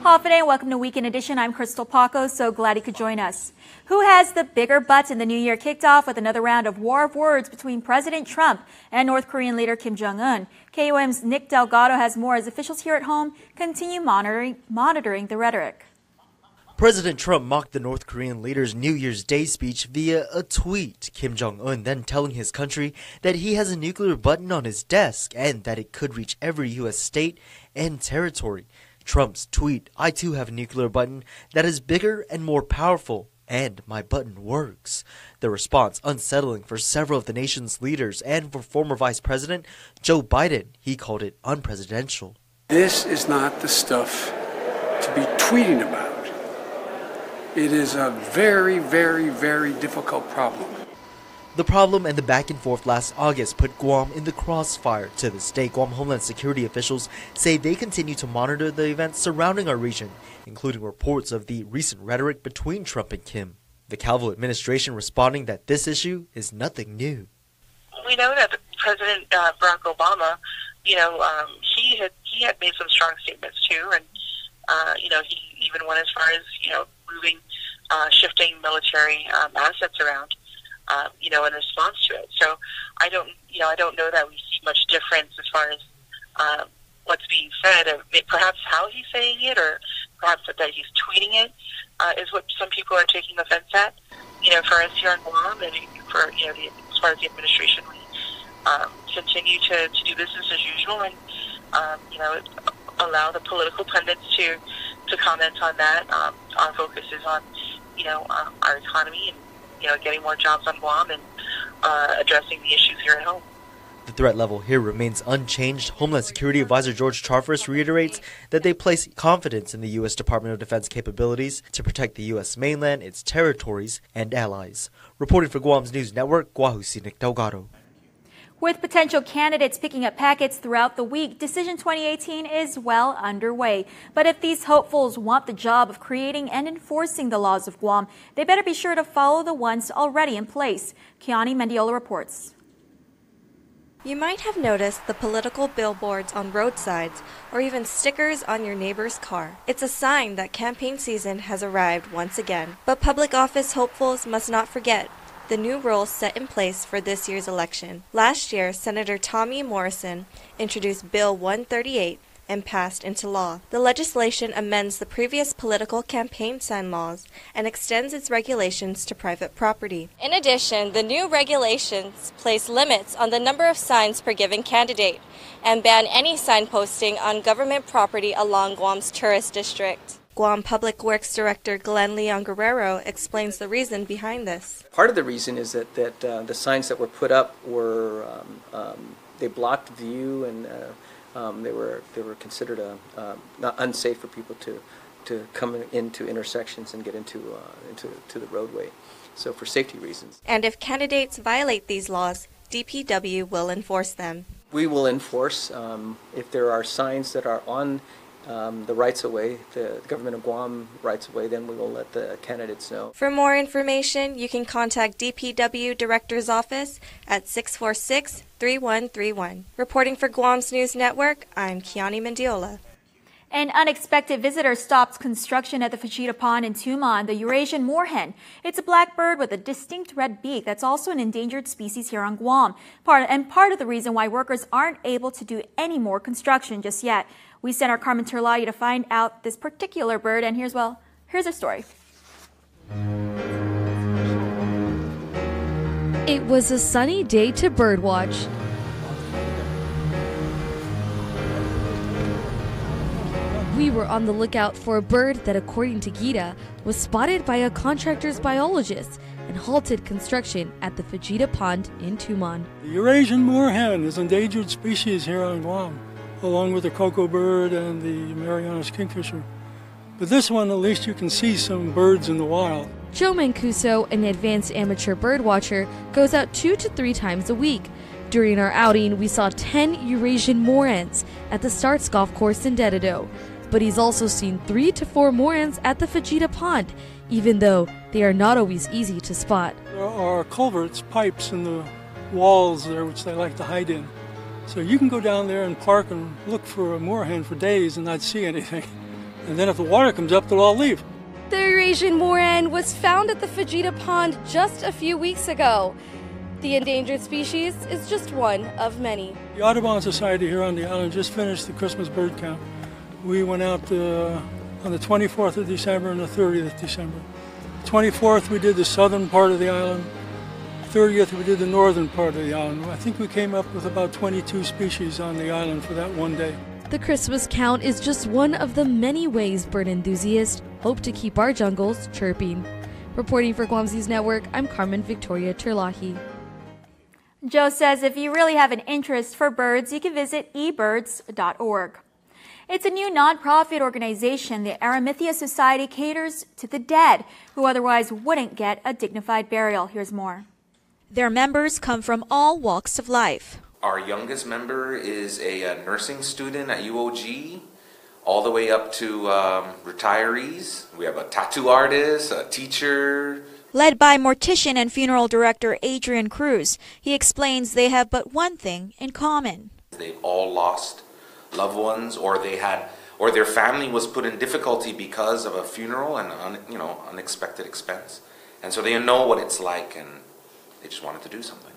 Hafide, welcome to Weekend Edition. I'm Crystal Paco, so glad you could join us. Who has the bigger butts in the new year kicked off with another round of war of words between President Trump and North Korean leader Kim Jong-un? KUAM's Nick Delgado has more as officials here at home continue monitoring the rhetoric. President Trump mocked the North Korean leader's New Year's Day speech via a tweet. Kim Jong-un then telling his country that he has a nuclear button on his desk and that it could reach every U.S. state and territory. Trump's tweet, "I too have a nuclear button that is bigger and more powerful, and my button works." The response unsettling for several of the nation's leaders and for former Vice President Joe Biden. He called it unpresidential. This is not the stuff to be tweeting about. It is a very, very, very difficult problem. The problem and the back and forth last August put Guam in the crossfire. To this day, Guam Homeland Security officials say they continue to monitor the events surrounding our region, including reports of the recent rhetoric between Trump and Kim. The Calvo administration responding that this issue is nothing new. We know that President Barack Obama, he had made some strong statements too, and he even went as far as shifting military assets around. In response to it. So I don't know that we see much difference as far as what's being said. Perhaps how he's saying it, or perhaps that he's tweeting it, is what some people are taking offense at. For us here in Guam, and for as far as the administration, we continue to do business as usual, and allow the political pundits to comment on that. Our focus is on our economy and getting more jobs on Guam and addressing the issues here at home. The threat level here remains unchanged. Homeland Security Advisor George Charfus reiterates that they place confidence in the U.S. Department of Defense capabilities to protect the U.S. mainland, its territories, and allies. Reporting for Guam's News Network, Guahusi Nick Delgado. With potential candidates picking up packets throughout the week, Decision 2018 is well underway. But if these hopefuls want the job of creating and enforcing the laws of Guam, they better be sure to follow the ones already in place. Kiani Mendiola reports. You might have noticed the political billboards on roadsides or even stickers on your neighbor's car. It's a sign that campaign season has arrived once again. But public office hopefuls must not forget the new rules set in place for this year's election. Last year, Senator Tommy Morrison introduced Bill 138 and passed into law. The legislation amends the previous political campaign sign laws and extends its regulations to private property. In addition, the new regulations place limits on the number of signs per given candidate and ban any sign posting on government property along Guam's tourist district. Guam Public Works Director Glenn Leon Guerrero explains the reason behind this. Part of the reason is that the signs that were put up were they blocked view, and they were considered not unsafe for people to come into intersections and get into the roadway. So for safety reasons. And if candidates violate these laws, DPW will enforce them. We will enforce if there are signs that are on the rights-of-way, the government of Guam rights-of-way, then we will let the candidates know. For more information, you can contact DPW Director's Office at 646-3131. Reporting for Guam's News Network, I'm Kiani Mendiola. An unexpected visitor stopped construction at the Fajita Pond in Tumon, the Eurasian moorhen. It's a black bird with a distinct red beak that's also an endangered species here on Guam. Part of the reason why workers aren't able to do any more construction just yet. We sent our Carmen Terlaya to find out this particular bird, and here's our story. It was a sunny day to birdwatch. We were on the lookout for a bird that, according to Gita, was spotted by a contractor's biologist and halted construction at the Fajita Pond in Tumon. The Eurasian moorhen is an endangered species here on Guam, along with the cocoa bird and the Marianas kingfisher. But this one, at least you can see some birds in the wild. Joe Mancuso, an advanced amateur bird watcher, goes out 2 to 3 times a week. During our outing, we saw 10 Eurasian moorhens at the Starts Golf Course in Dededo. But he's also seen 3 to 4 moorhens at the Fajita Pond, even though they are not always easy to spot. There are culverts, pipes in the walls there which they like to hide in. So you can go down there and park and look for a moorhen for days and not see anything. And then if the water comes up, they'll all leave. The Eurasian moor hen was found at the Fujita Pond just a few weeks ago. The endangered species is just one of many. The Audubon Society here on the island just finished the Christmas bird count. We went out on the 24th of December and the 30th of December. 24th we did the southern part of the island. 30th we did the northern part of the island. I think we came up with about 22 species on the island for that one day. The Christmas count is just one of the many ways bird enthusiasts hope to keep our jungles chirping. Reporting for Guam's News Network, I'm Carmen Victoria Terlahi. Joe says if you really have an interest for birds, you can visit ebirds.org. It's a new nonprofit organization. The Arimathea Society caters to the dead who otherwise wouldn't get a dignified burial. Here's more. Their members come from all walks of life. Our youngest member is a nursing student at UOG, all the way up to retirees. We have a tattoo artist, a teacher. Led by mortician and funeral director Adrian Cruz, he explains they have but one thing in common. They've all lost loved ones, or their family was put in difficulty because of a funeral and unexpected expense, and so they know what it's like, and they just wanted to do something.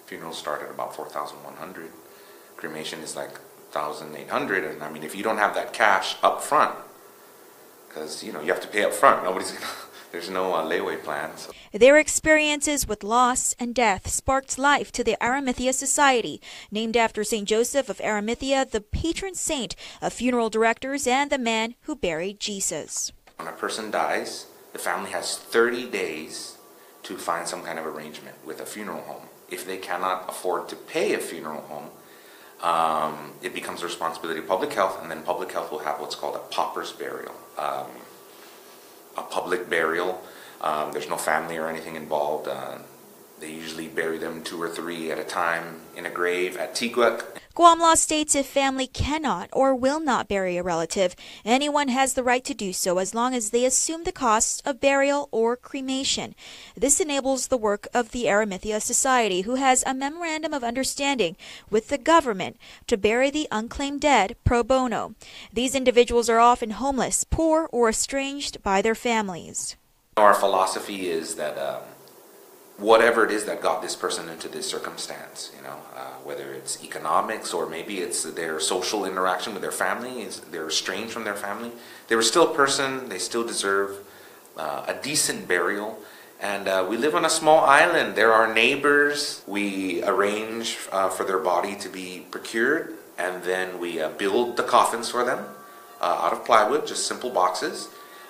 Funerals start at about $4,100. Cremation is like $1,800, and I mean, if you don't have that cash up front, because you have to pay up front, there's no layaway plan. So. Their experiences with loss and death sparked life to the Arimathea Society, named after St. Joseph of Arimathea, the patron saint of funeral directors and the man who buried Jesus. When a person dies, the family has 30 days to find some kind of arrangement with a funeral home. If they cannot afford to pay a funeral home, it becomes the responsibility of public health, and then public health will have what's called a pauper's burial. A public burial. There's no family or anything involved. They usually bury them 2 or 3 at a time in a grave at Tiguac. Guam law states if family cannot or will not bury a relative, anyone has the right to do so as long as they assume the costs of burial or cremation. This enables the work of the Arimathea Society, who has a memorandum of understanding with the government to bury the unclaimed dead pro bono. These individuals are often homeless, poor, or estranged by their families. Our philosophy is that whatever it is that got this person into this circumstance, whether it's economics or maybe it's their social interaction with their family, they're estranged from their family, they were still a person, they still deserve a decent burial. And we live on a small island. There are neighbors. We arrange for their body to be procured, and then we build the coffins for them out of plywood, just simple boxes.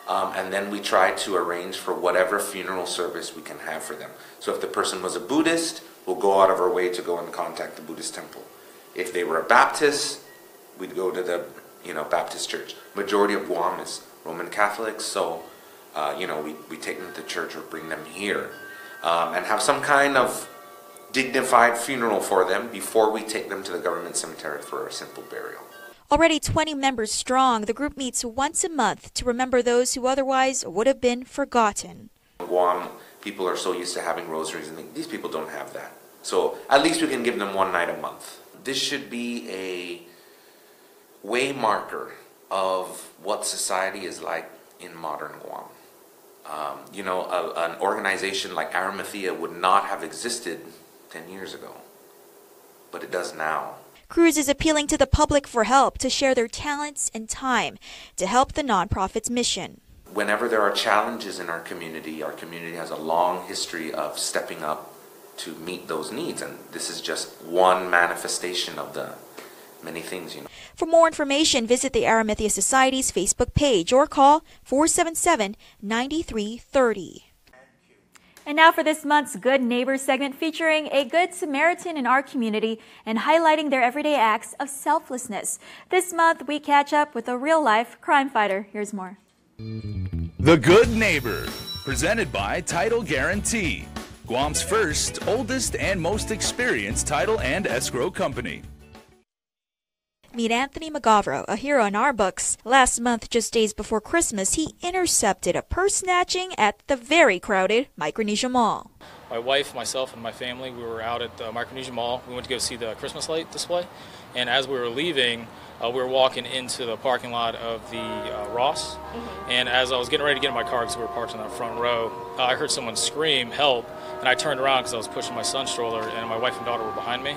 And then we try to arrange for whatever funeral service we can have for them. So if the person was a Buddhist, we'll go out of our way to go and contact the Buddhist temple. If they were a Baptist, we'd go to the Baptist church. Majority of Guam is Roman Catholics, so we take them to church or bring them here and have some kind of dignified funeral for them before we take them to the government cemetery for a simple burial. Already 20 members strong, the group meets once a month to remember those who otherwise would have been forgotten. In Guam, people are so used to having rosaries, and these people don't have that. So at least we can give them one night a month. This should be a way marker of what society is like in modern Guam. An organization like Arimathea would not have existed 10 years ago, but it does now. Cruz is appealing to the public for help to share their talents and time to help the nonprofit's mission. Whenever there are challenges in our community has a long history of stepping up to meet those needs, and this is just one manifestation of the many things. For more information, visit the Arimathea Society's Facebook page or call 477-9330. And now for this month's Good Neighbor segment, featuring a Good Samaritan in our community and highlighting their everyday acts of selflessness. This month, we catch up with a real-life crime fighter. Here's more. The Good Neighbor, presented by Title Guarantee, Guam's first, oldest, and most experienced title and escrow company. Meet Anthony McGavro, a hero in our books. Last month, just days before Christmas, he intercepted a purse snatching at the very crowded Micronesia Mall. My wife, myself, and my family, we were out at the Micronesia Mall. We went to go see the Christmas light display. And as we were leaving, we were walking into the parking lot of the Ross. And as I was getting ready to get in my car, because we were parked in that front row, I heard someone scream, "Help!" And I turned around because I was pushing my son's stroller, and my wife and daughter were behind me.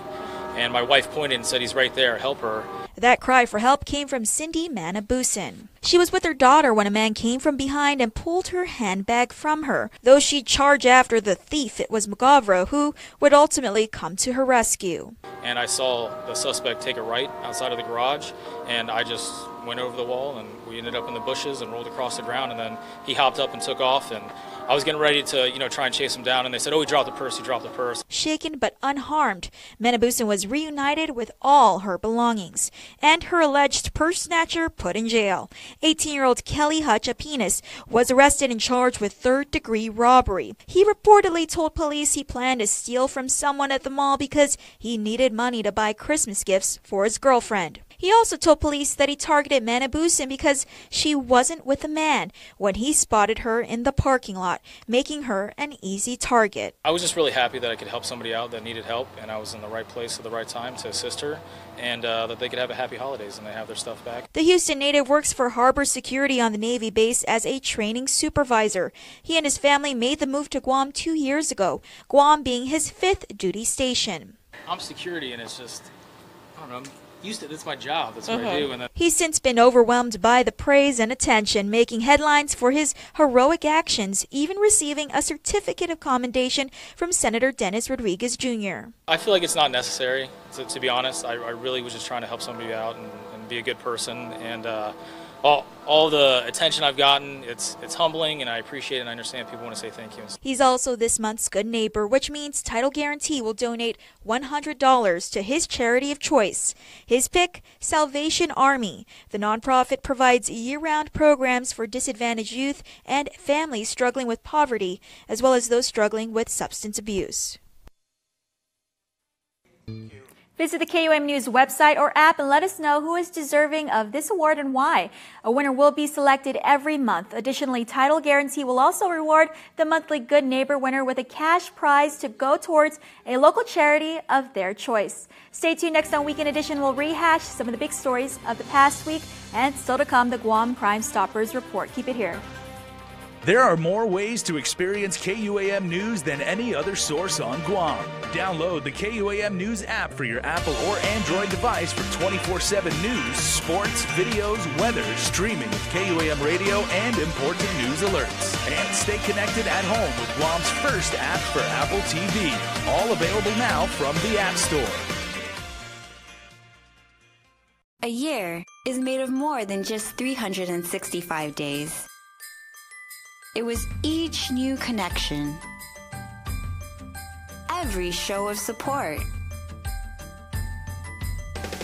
And my wife pointed and said, "He's right there, help her." That cry for help came from Cindy Manabusin. She was with her daughter when a man came from behind and pulled her handbag from her. Though she'd charge after the thief, it was Mugavra who would ultimately come to her rescue. And I saw the suspect take a right outside of the garage, and I just went over the wall, and we ended up in the bushes and rolled across the ground, and then he hopped up and took off, and I was getting ready to, try and chase him down, and they said, "Oh, he dropped the purse, he dropped the purse." Shaken but unharmed, Manabusin was reunited with all her belongings, and her alleged purse snatcher put in jail. 18-year-old Kelly Hutch-Apinas was arrested and charged with third-degree robbery. He reportedly told police he planned to steal from someone at the mall because he needed money to buy Christmas gifts for his girlfriend. He also told police that he targeted Manabusin because she wasn't with a man when he spotted her in the parking lot, making her an easy target. I was just really happy that I could help somebody out that needed help, and I was in the right place at the right time to assist her, and that they could have a happy holidays and they have their stuff back. The Houston native works for Harbor Security on the Navy base as a training supervisor. He and his family made the move to Guam 2 years ago, Guam being his 5th duty station. I'm security, and it's just, I don't know, it's my job. That's what I do. And He's since been overwhelmed by the praise and attention, making headlines for his heroic actions, even receiving a certificate of commendation from Senator Dennis Rodriguez Jr. I feel like it's not necessary, to be honest. I really was just trying to help somebody out and be a good person. And all the attention I've gotten, it's humbling, and I appreciate it, and I understand people want to say thank you. He's also this month's Good Neighbor, which means Title Guarantee will donate $100 to his charity of choice. His pick, Salvation Army. The nonprofit provides year-round programs for disadvantaged youth and families struggling with poverty, as well as those struggling with substance abuse. Visit the KUAM News website or app and let us know who is deserving of this award and why. A winner will be selected every month. Additionally, Title Guarantee will also reward the monthly Good Neighbor winner with a cash prize to go towards a local charity of their choice. Stay tuned. Next on Weekend Edition, we'll rehash some of the big stories of the past week, and still to come, the Guam Crime Stoppers report. Keep it here. There are more ways to experience KUAM News than any other source on Guam. Download the KUAM News app for your Apple or Android device for 24/7 news, sports, videos, weather, streaming with KUAM radio, and important news alerts. And stay connected at home with Guam's first app for Apple TV. All available now from the App Store. A year is made of more than just 365 days. It was each new connection, every show of support,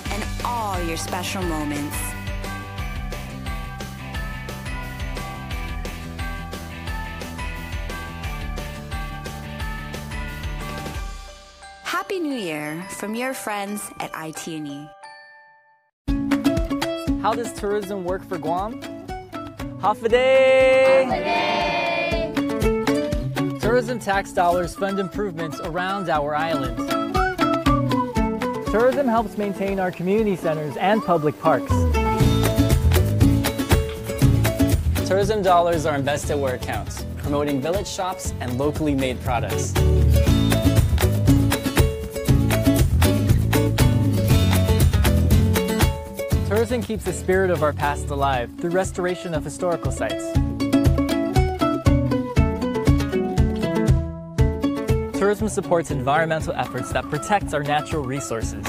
and all your special moments. Happy New Year from your friends at Detainee. How does tourism work for Guam? Half a day! Half a day! Tourism tax dollars fund improvements around our island. Tourism helps maintain our community centers and public parks. Tourism dollars are invested where it counts, promoting village shops and locally made products. Tourism keeps the spirit of our past alive through restoration of historical sites. Tourism supports environmental efforts that protect our natural resources.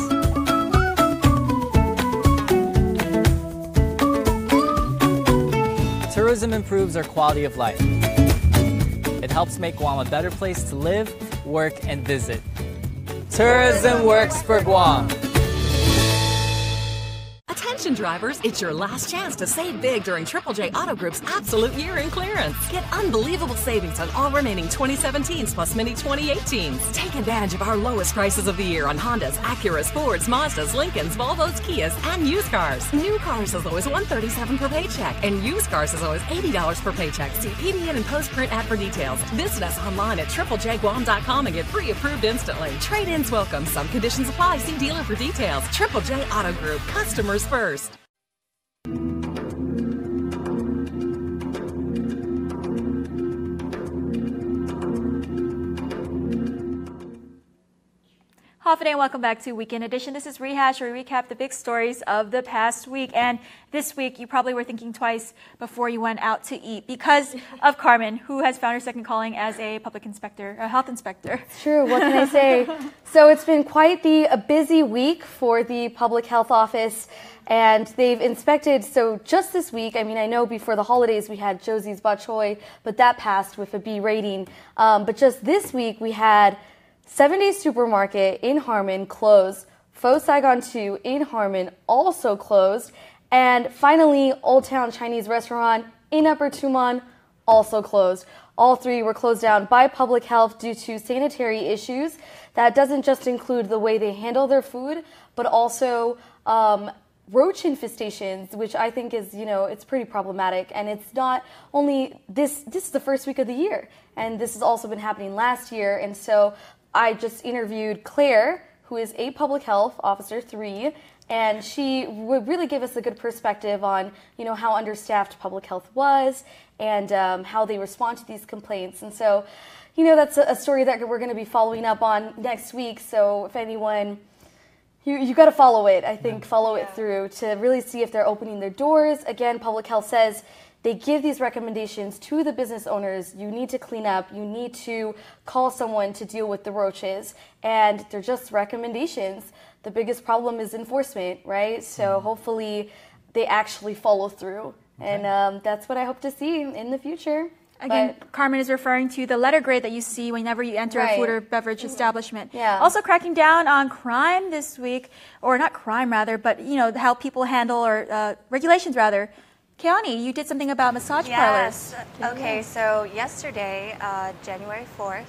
Tourism improves our quality of life. It helps make Guam a better place to live, work, and visit. Tourism works for Guam. Attention drivers, it's your last chance to save big during Triple J Auto Group's absolute year-end clearance. Get unbelievable savings on all remaining 2017s plus many 2018s. Take advantage of our lowest prices of the year on Hondas, Acuras, Fords, Mazdas, Lincolns, Volvos, Kias, and used cars. New cars as low as $137 per paycheck, and used cars as low as $80 per paycheck. See PDN and post-print ad for details. Visit us online at triplejguam.com and get pre-approved instantly. Trade-ins welcome. Some conditions apply. See dealer for details. Triple J Auto Group. Customers first. Hafide, and welcome back to Weekend Edition. This is Rehash, where we recap the big stories of the past week. And this week, you probably were thinking twice before you went out to eat because of Carmen, who has found her second calling as a public inspector, a health inspector. It's true. What can I say? So it's been quite a busy week for the Public Health Office, and they've inspected. So just this week, I mean, I know before the holidays we had Josie's Bok Choy, but that passed with a B rating. But just this week, we had 7 Days Supermarket in Harmon closed, Faux Saigon 2 in Harmon also closed, and finally Old Town Chinese Restaurant in Upper Tumon also closed. All three were closed down by public health due to sanitary issues. That doesn't just include the way they handle their food, but also roach infestations, which I think is, it's pretty problematic. And it's not only this is the first week of the year, and this has also been happening last year. And so I just interviewed Claire, who is a Public Health Officer 3, and she would really give us a good perspective on, how understaffed public health was and how they respond to these complaints. And so, that's a story that we're going to be following up on next week. So if anyone, you got to follow it, I think, follow it through to really see if they're opening their doors. Again, Public Health says they give these recommendations to the business owners. You need to clean up. You need to call someone to deal with the roaches. And they're just recommendations. The biggest problem is enforcement, right? So hopefully they actually follow through. Okay. And that's what I hope to see in the future. Again, Carmen is referring to the letter grade that you see whenever you enter a food or beverage establishment. Yeah. Also cracking down on crime this week, or not crime rather, but how people handle or regulations rather. Keani, you did something about massage parlors. Okay, so yesterday, January 4th,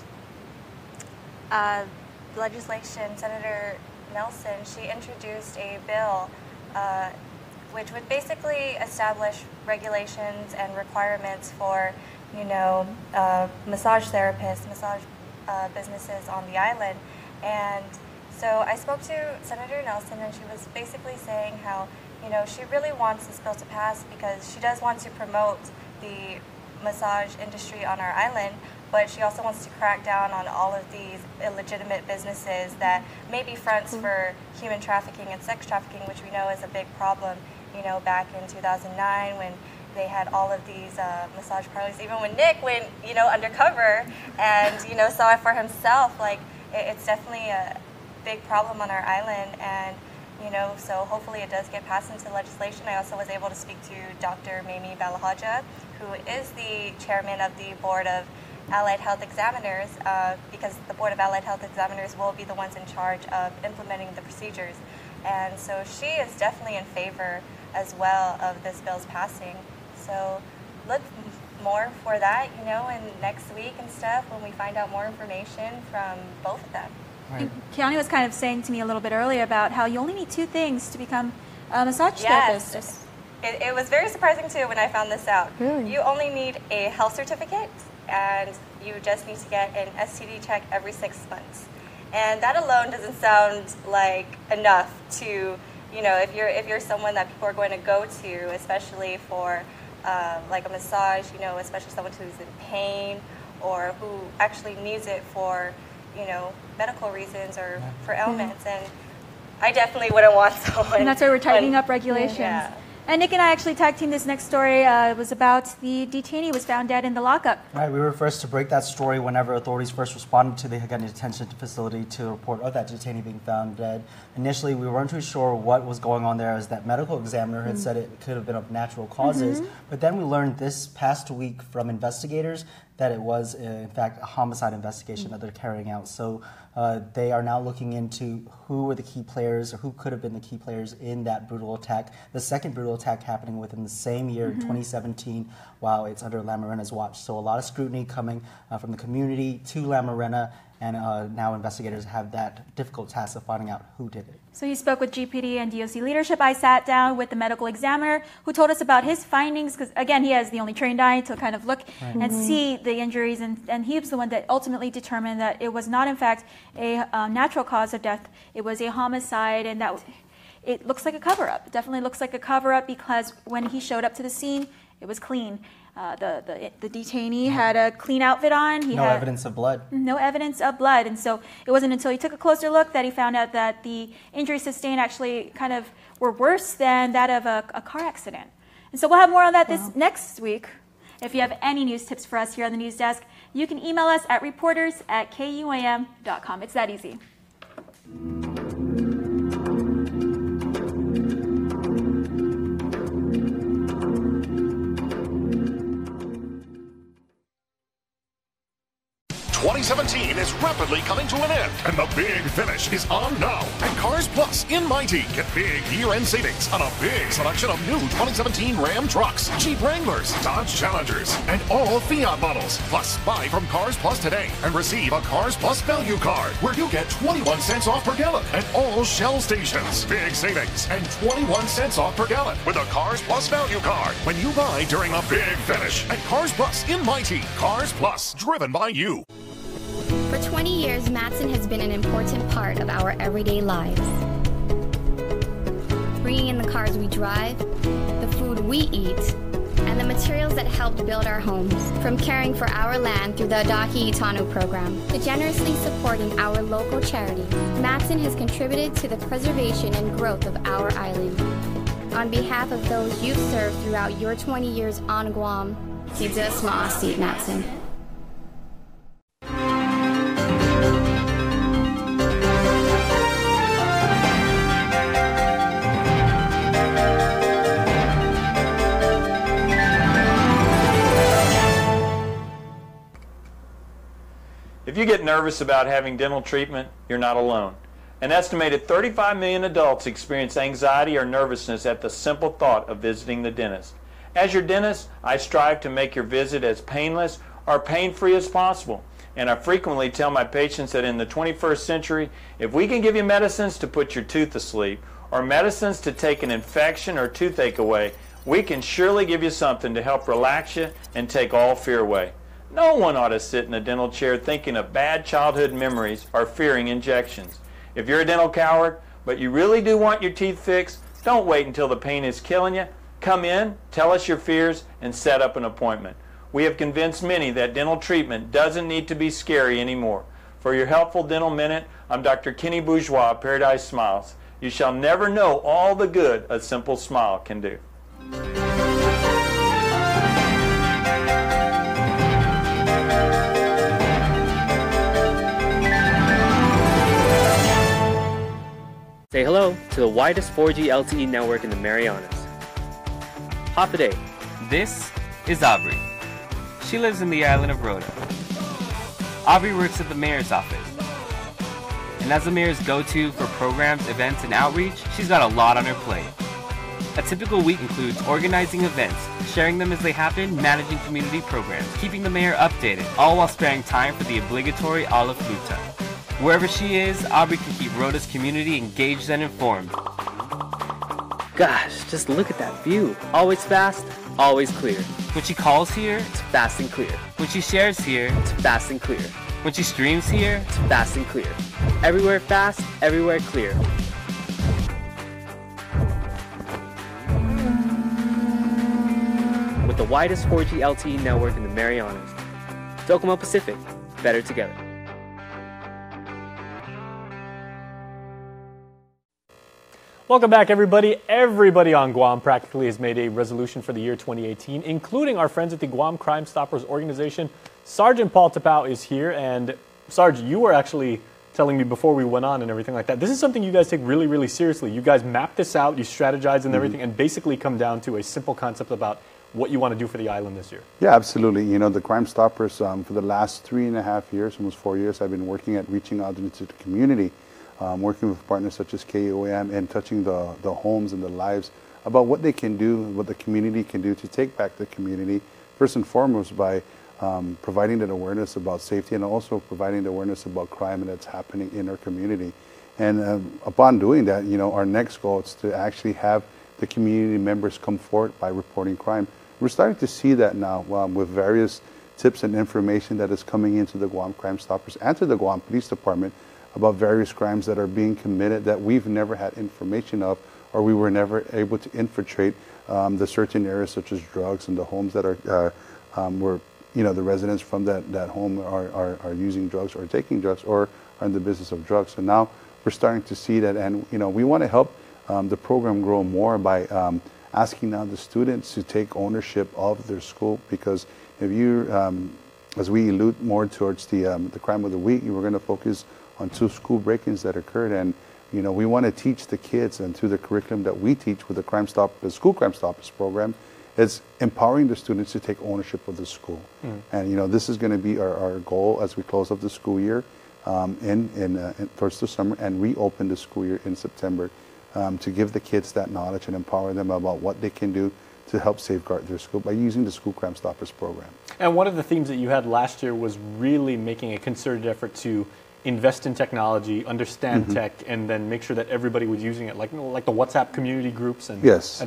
legislation, Senator Nelson, she introduced a bill which would basically establish regulations and requirements for, massage therapists, massage businesses on the island. And so I spoke to Senator Nelson, and she was basically saying how she really wants this bill to pass because she does want to promote the massage industry on our island, but she also wants to crack down on all of these illegitimate businesses that may be fronts for human trafficking and sex trafficking, which we know is a big problem, back in 2009 when they had all of these massage parlors. Even when Nick went, undercover and, saw it for himself, it's definitely a big problem on our island. And so hopefully it does get passed into legislation. I also was able to speak to Dr. Mamie Balahaja, who is the chairman of the Board of Allied Health Examiners, because the Board of Allied Health Examiners will be the ones in charge of implementing the procedures. And so she is definitely in favor as well of this bill's passing. So look more for that, in next week and stuff when we find out more information from both of them. Right. Keani was kind of saying to me a little bit earlier about how you only need 2 things to become a massage therapist. It was very surprising too when I found this out. Really? You only need a health certificate, and you just need to get an STD check every 6 months. And that alone doesn't sound like enough to, if you're someone that people are going to go to, especially for like a massage, especially someone who's in pain or who actually needs it for medical reasons or for ailments. And I definitely wouldn't want someone. And that's why we're tightening up regulations. Yeah. And Nick and I actually tag teamed this next story. It was about the detainee was found dead in the lockup. Right, we were first to break that story whenever authorities first responded to the Haggan detention facility to a report of that detainee being found dead. Initially, we weren't too sure what was going on there, as that medical examiner had said it could have been of natural causes. But then we learned this past week from investigators that it was, in fact, a homicide investigation that they're carrying out. So they are now looking into who were the key players or who could have been the key players in that brutal attack. The second brutal attack happening within the same year, in 2017, while it's under La Morena's watch. So a lot of scrutiny coming from the community to La Morena, and now investigators have that difficult task of finding out who did it. So he spoke with GPD and DOC leadership. I sat down with the medical examiner who told us about his findings, because again, he has the only trained eye to kind of look and see the injuries, and he was the one that ultimately determined that it was not in fact a natural cause of death. It was a homicide, and that it looks like a cover-up. It definitely looks like a cover-up, because when he showed up to the scene, it was clean. The detainee had a clean outfit on. He had evidence of blood. No evidence of blood. And so it wasn't until he took a closer look that he found out that the injuries sustained actually kind of were worse than that of a car accident. And so we'll have more on that this next week. If you have any news tips for us here on the news desk, you can email us at reporters@kuam.com. It's that easy. 2017 is rapidly coming to an end, and the big finish is on now. At Cars Plus in Mighty, get big year-end savings on a big selection of new 2017 Ram trucks, Jeep Wranglers, Dodge Challengers, and all Fiat models. Plus, buy from Cars Plus today and receive a Cars Plus value card, where you get 21 cents off per gallon at all Shell stations. Big savings and 21 cents off per gallon with a Cars Plus value card when you buy during a big finish at Cars Plus in Mighty. Cars Plus, driven by you. For 20 years, Matson has been an important part of our everyday lives. Bringing in the cars we drive, the food we eat, and the materials that helped build our homes. From caring for our land through the Adaki Itanu program to generously supporting our local charities, Matson has contributed to the preservation and growth of our island. On behalf of those you've served throughout your 20 years on Guam, Sidza Smaasi Matson. If you get nervous about having dental treatment, you're not alone. An estimated 35 million adults experience anxiety or nervousness at the simple thought of visiting the dentist. As your dentist, I strive to make your visit as painless or pain-free as possible. And I frequently tell my patients that in the 21st century, if we can give you medicines to put your tooth to sleep or medicines to take an infection or toothache away, we can surely give you something to help relax you and take all fear away. No one ought to sit in a dental chair thinking of bad childhood memories or fearing injections. If you're a dental coward, but you really do want your teeth fixed, don't wait until the pain is killing you. Come in, tell us your fears, and set up an appointment. We have convinced many that dental treatment doesn't need to be scary anymore. For your helpful dental minute, I'm Dr. Kenny Bourgeois of Paradise Smiles. You shall never know all the good a simple smile can do. Say hello to the widest 4G LTE network in the Marianas. Hot today. This is Aubrey. She lives in the island of Rota. Aubrey works at the mayor's office. And as the mayor's go-to for programs, events, and outreach, she's got a lot on her plate. A typical week includes organizing events, sharing them as they happen, managing community programs, keeping the mayor updated, all while sparing time for the obligatory Ala Fruta. Wherever she is, Aubrey can keep Rota's community engaged and informed. Gosh, just look at that view. Always fast, always clear. When she calls here, it's fast and clear. When she shares here, it's fast and clear. When she streams here, it's fast and clear. Everywhere fast, everywhere clear. With the widest 4G LTE network in the Marianas. Docomo Pacific, better together. Welcome back, everybody. Everybody on Guam practically has made a resolution for the year 2018, including our friends at the Guam Crime Stoppers organization. Sergeant Paul Tapao is here, and Sarge, you were actually telling me before we went on and everything like that. This is something you guys take really, really seriously. You guys map this out, you strategize and everything, and basically come down to a simple concept about what you want to do for the island this year. Yeah, absolutely. You know, the Crime Stoppers, for the last 3.5 years, almost 4 years, I've been working at reaching out into the community, working with partners such as KUAM and touching the homes and the lives about what they can do, what the community can do to take back the community, first and foremost by providing that awareness about safety and also providing the awareness about crime that's happening in our community. And upon doing that, you know, our next goal is to actually have the community members come forward by reporting crime. We're starting to see that now with various tips and information that is coming into the Guam Crime Stoppers and to the Guam Police Department about various crimes that are being committed that we've never had information of, or we were never able to infiltrate the certain areas such as drugs and the homes that are where, you know, the residents from that home are using drugs or taking drugs or are in the business of drugs. So now we're starting to see that, and you know, we want to help the program grow more by asking now the students to take ownership of their school, because if you, as we allude more towards the crime of the week, we're going to focus on 2 school break-ins that occurred, and you know, we want to teach the kids, and through the curriculum that we teach with the School Crime Stoppers program, it's empowering the students to take ownership of the school. And you know, this is going to be our goal as we close up the school year towards the summer and reopen the school year in September, to give the kids that knowledge and empower them about what they can do to help safeguard their school by using the School Crime Stoppers program. And one of the themes that you had last year was really making a concerted effort to invest in technology, understand tech, and then make sure that everybody was using it, like the WhatsApp community groups and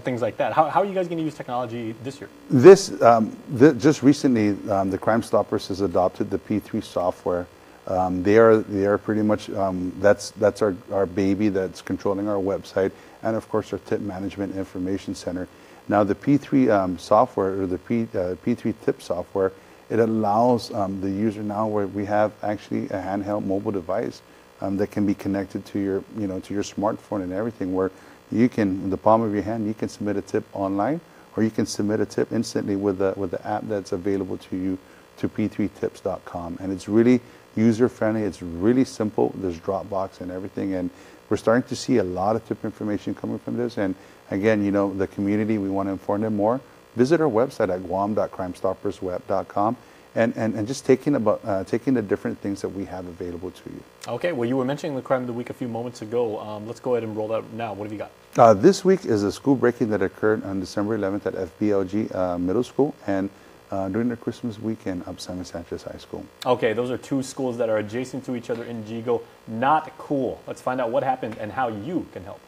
things like that. How are you guys going to use technology this year? Just recently, the Crime Stoppers has adopted the P3 software. They are pretty much that's our baby that's controlling our website, and of course our tip management information center. Now the P3 software, or the P3 tip software, it allows the user now where we have actually a handheld mobile device that can be connected to your to your smartphone and everything, where you can, in the palm of your hand, you can submit a tip online, or you can submit a tip instantly with the app that's available to you to p3tips.com, and it's really user-friendly. It's really simple. There's Dropbox and everything, and we're starting to see a lot of tip information coming from this. And again, you know, the community, we want to inform them more. Visit our website at guam.crimestoppersweb.com and just taking the different things that we have available to you. Okay, well, you were mentioning the crime of the week a few moments ago. Let's go ahead and roll that up now. What have you got? This week is a school break-in that occurred on December 11th at FBLG Middle School, and during the Christmas weekend up Simon Sanchez High School. Okay, those are 2 schools that are adjacent to each other in Jigo. Not cool. Let's find out what happened and how you can help.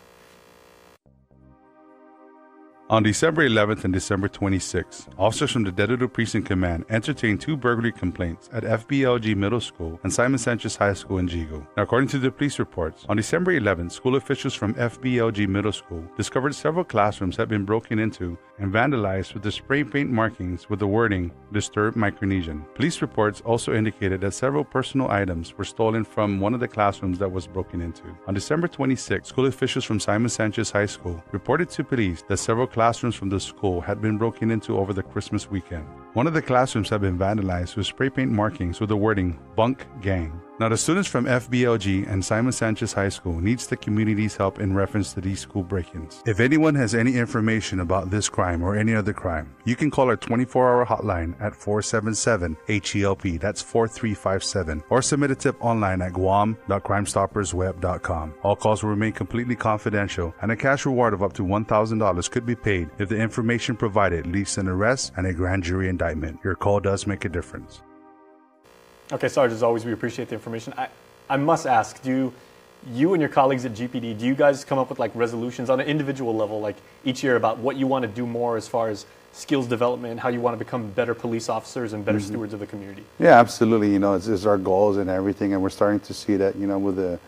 On December 11th and December 26th, officers from the Dededo Precinct Command entertained 2 burglary complaints at FBLG Middle School and Simon Sanchez High School in Jigo. Now, according to the police reports, on December 11th, school officials from FBLG Middle School discovered several classrooms had been broken into and vandalized with the spray paint markings with the wording, "Disturbed Micronesian." Police reports also indicated that several personal items were stolen from one of the classrooms that was broken into. On December 26th, school officials from Simon Sanchez High School reported to police that several classrooms from the school had been broken into over the Christmas weekend. One of the classrooms had been vandalized with spray paint markings with the wording "Bunk Gang." Now, the students from FBLG and Simon Sanchez High School needs the community's help in reference to these school break-ins. If anyone has any information about this crime or any other crime, you can call our 24-hour hotline at 477-HELP, that's 4357, or submit a tip online at guam.crimestoppersweb.com. All calls will remain completely confidential, and a cash reward of up to $1,000 could be paid if the information provided leads to an arrest and a grand jury indictment. Your call does make a difference. Okay, Sarge, as always, we appreciate the information. I must ask, do you and your colleagues at GPD, do you guys come up with like resolutions on an individual level, like each year, about what you want to do more as far as skills development, how you want to become better police officers and better stewards of the community? Yeah, absolutely. You know, it's our goals and everything, and we're starting to see that, you know, with the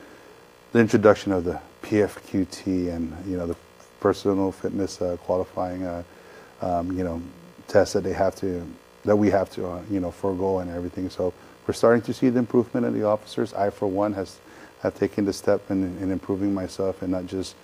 introduction of the PFQT and, you know, the personal fitness qualifying, you know, tests that we have to, you know, forego and everything. So we're starting to see the improvement in the officers. I, for one, have taken the step in improving myself, and not just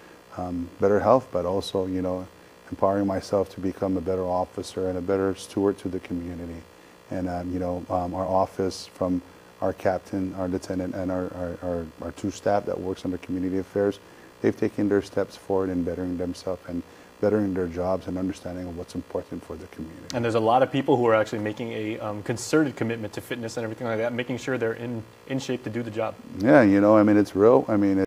better health, but also, you know, empowering myself to become a better officer and a better steward to the community. And, you know, our office, from our captain, our lieutenant, and our 2 staff that works under community affairs, they've taken their steps forward in bettering themselves. And bettering their jobs and understanding of what's important for the community. And there's a lot of people who are actually making a concerted commitment to fitness and everything like that, making sure they're in shape to do the job. Yeah, you know, I mean, it's real. I mean,